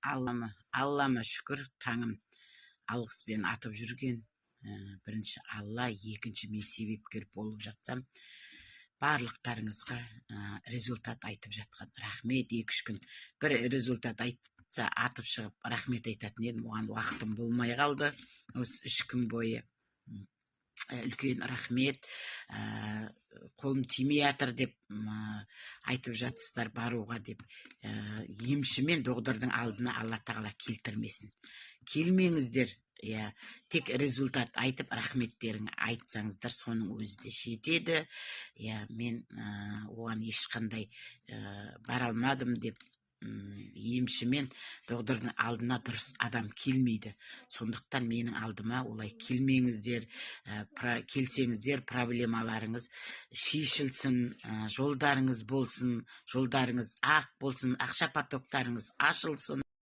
Аллама шүкір, таңым алғыспен атып жүрген. Бірінші Алла, екінші мен себепкер болып жатсам, барлықтарыңызға результат айтып жатқан. Рахмет, 2-3 күн бір результат айтса атып шығып рахмет айтатын едім, оған уақытым болмай қалды. Осы 3 күн бойы үлкен рахмет. Қолым тимей жатыр деп айтып жатсыздар баруға деп. Емші мен доғдырдың алдына Алла тағала келтірмесін. Келмеңіздер, тек результат айтып рахметтерін айтсаңыздар, соның өзі де жетеді. Мен оған ешқандай бара алмадым деп емші мен доғдырдың алдына дұрыс адам келмейді. Сондықтан менің алдыма олай келмеңіздер. Келсеңіздер, проблемаларыңыз шешілсін, жолдарыңыз болсын, жолдарыңыз ақ болсын, ақша потоктарыңыз ашылсын.